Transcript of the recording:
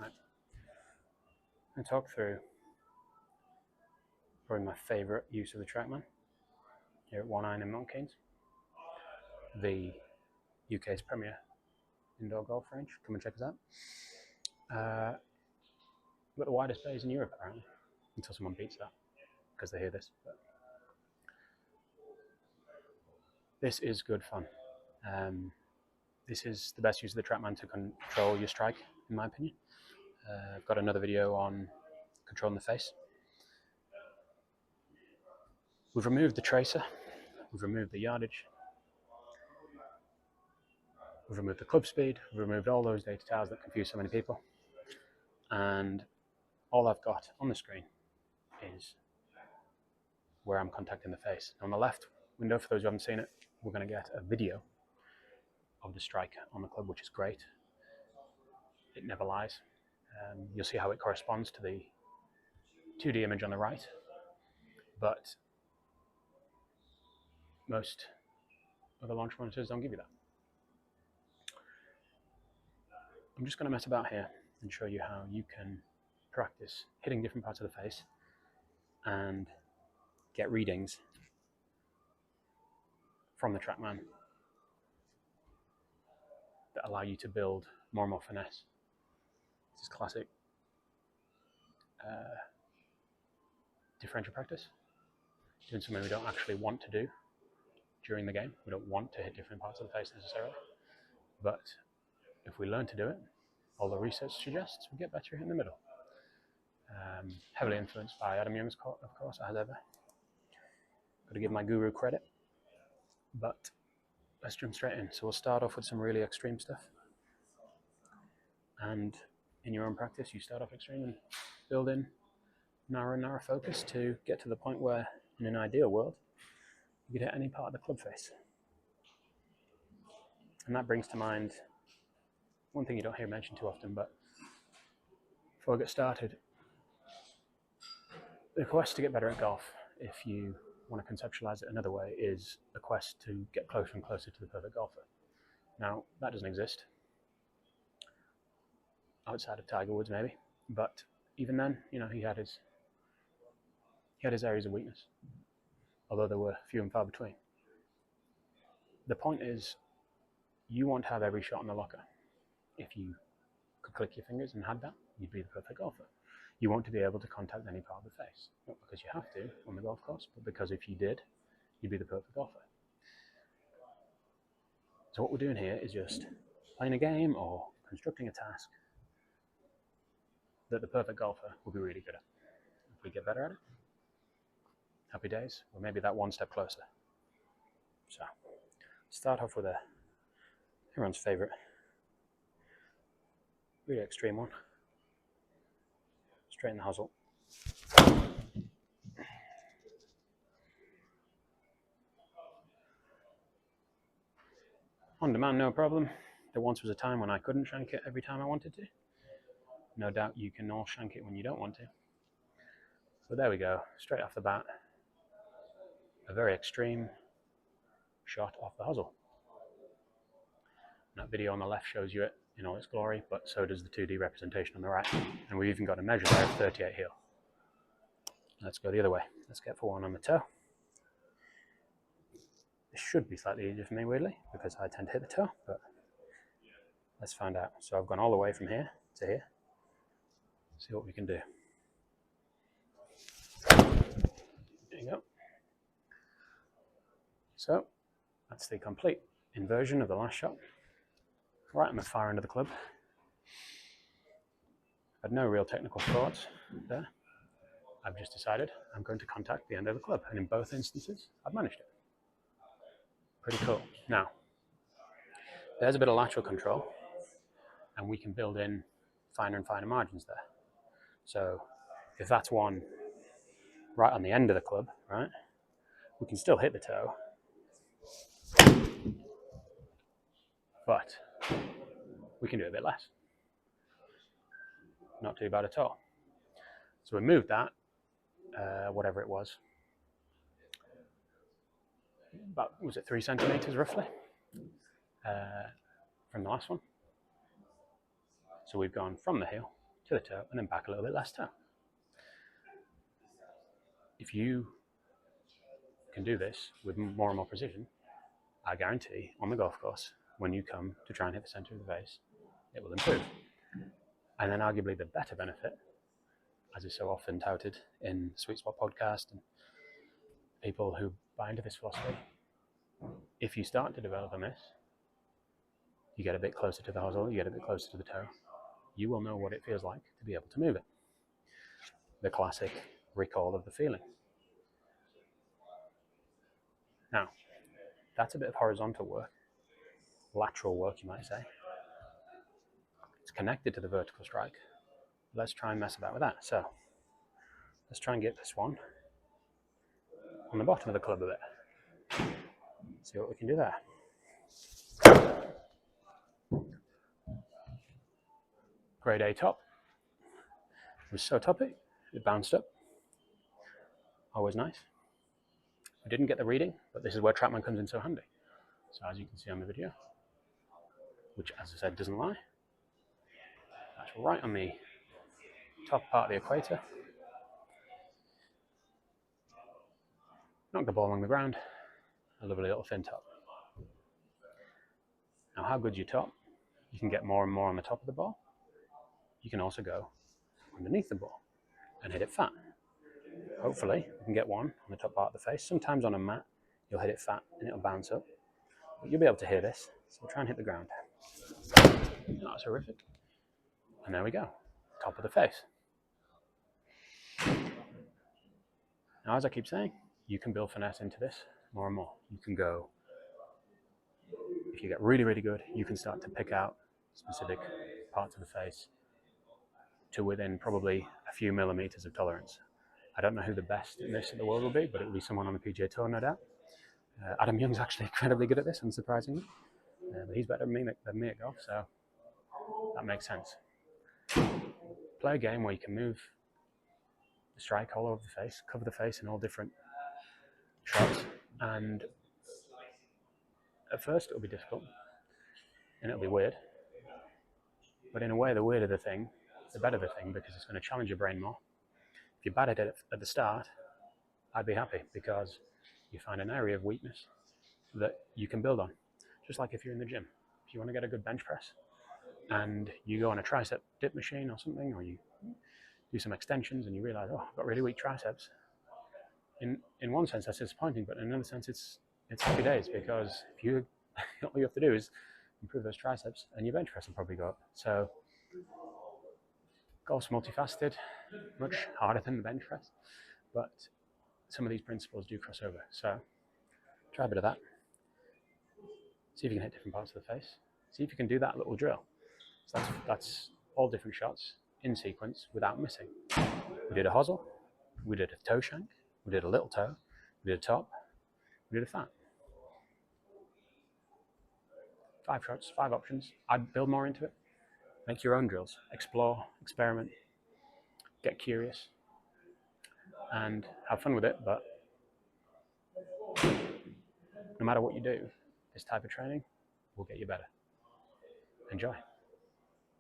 Right. I'm going to talk through probably my favourite use of the TrackMan here at One Iron in Milton Keynes, the UK's premier indoor golf range. Come and check us out. We've got the widest bays in Europe apparently, until someone beats that because they hear this. But this is good fun. This is the best use of the TrackMan to control your strike, in my opinion. I've got another video on controlling the face. We've removed the tracer, we've removed the yardage, we've removed the club speed, we've removed all those data tiles that confuse so many people. And all I've got on the screen is where I'm contacting the face. On the left window, for those who haven't seen it, we're going to get a video of the strike on the club, which is great. It never lies. You'll see how it corresponds to the 2D image on the right, but most other launch monitors don't give you that. I'm just going to mess about here and show you how you can practice hitting different parts of the face and get readings from the TrackMan that allow you to build more and more finesse. This is classic differential practice, doing something we don't actually want to do during the game. We don't want to hit different parts of the face necessarily, but if we learn to do it, all the research suggests we get better in the middle. Heavily influenced by Adam Young's, of course, as ever. Got to give my guru credit, but let's jump straight in. So we'll start off with some really extreme stuff, and in your own practice, you start off extreme and build in narrow and narrow focus to get to the point where, in an ideal world, you could hit any part of the club face. And that brings to mind one thing you don't hear mentioned too often, but before I get started, the quest to get better at golf, if you want to conceptualize it another way, is a quest to get closer and closer to the perfect golfer. Now, that doesn't exist outside of Tiger Woods, maybe, but even then, you know, he had his areas of weakness, although there were few and far between. The point is, you want to have every shot in the locker. If you could click your fingers and had that, you'd be the perfect golfer. You want to be able to contact any part of the face, not because you have to on the golf course, but because if you did, you'd be the perfect golfer. So what we're doing here is just playing a game or constructing a task that the perfect golfer will be really good at. If we get better at it, happy days, or maybe that one step closer. So, start off with everyone's favorite, really extreme one. Straighten the hosel. On demand, no problem. There once was a time when I couldn't shank it every time I wanted to. No doubt you can all shank it when you don't want to. But there we go, straight off the bat, a very extreme shot off the hosel. That video on the left shows you it in all its glory, but so does the 2D representation on the right. And we've even got a measure there of 38 heel. Let's go the other way. Let's get for one on the toe. This should be slightly easier for me, weirdly, because I tend to hit the toe, but let's find out. So I've gone all the way from here to here. See what we can do. There you go. So that's the complete inversion of the last shot. Right on the far end of the club. Had no real technical thoughts there. I've just decided I'm going to contact the end of the club, and in both instances, I've managed it. Pretty cool. Now, there's a bit of lateral control, and we can build in finer and finer margins there. So if that's one right on the end of the club, right, we can still hit the toe, but we can do a bit less. Not too bad at all. So we moved that, whatever it was, about, was it 3 centimeters roughly, from the last one. So we've gone from the heel to the toe, and then back a little bit less toe. If you can do this with more and more precision, I guarantee on the golf course, when you come to try and hit the center of the face, it will improve. And then arguably the better benefit, as is so often touted in Sweet Spot podcast and people who buy into this philosophy, if you start to develop a miss, you get a bit closer to the hosel, you get a bit closer to the toe, you will know what it feels like to be able to move it. The classic recall of the feeling. Now, that's a bit of horizontal work, lateral work you might say. It's connected to the vertical strike. Let's try and mess about with that. So, let's try and get this one on the bottom of the club a bit. See what we can do there. Grade A top. It was so toppy, it bounced up. Always nice. We didn't get the reading, but this is where TrackMan comes in so handy. So as you can see on the video, which as I said doesn't lie, that's right on the top part of the equator. Knock the ball along the ground, a lovely little thin top. Now how good's your top? You can get more and more on the top of the ball. You can also go underneath the ball and hit it fat. Hopefully you can get one on the top part of the face. Sometimes on a mat you'll hit it fat and it'll bounce up, but you'll be able to hear this, so try and hit the ground. That's horrific. And there we go, top of the face. Now as I keep saying, you can build finesse into this more and more. You can go, if you get really, really good, you can start to pick out specific parts of the face to within probably a few millimeters of tolerance. I don't know who the best in this in the world will be, but it will be someone on the PGA Tour, no doubt. Adam Young's actually incredibly good at this, unsurprisingly. But he's better than me at golf, so that makes sense. Play a game where you can move the strike all over the face, cover the face in all different shots, and at first it'll be difficult, and it'll be weird. But in a way, the weirder the thing, the better the thing, because it's going to challenge your brain more. If you're bad at it at the start, I'd be happy because you find an area of weakness that you can build on. Just like if you're in the gym. If you want to get a good bench press and you go on a tricep dip machine or something, or you do some extensions and you realize, oh, I've got really weak triceps. In one sense, that's disappointing, but in another sense, it's happy days because if you all you have to do is improve those triceps and your bench press will probably go up. So golf's multifaceted, much harder than the bench press, but some of these principles do cross over. So try a bit of that. See if you can hit different parts of the face. See if you can do that little drill. So that's all different shots in sequence without missing. We did a hosel, we did a toe shank, we did a little toe, we did a top, we did a fat. 5 shots, 5 options. I'd build more into it. Make your own drills. Explore, experiment, get curious, and have fun with it. But no matter what you do, this type of training will get you better. Enjoy.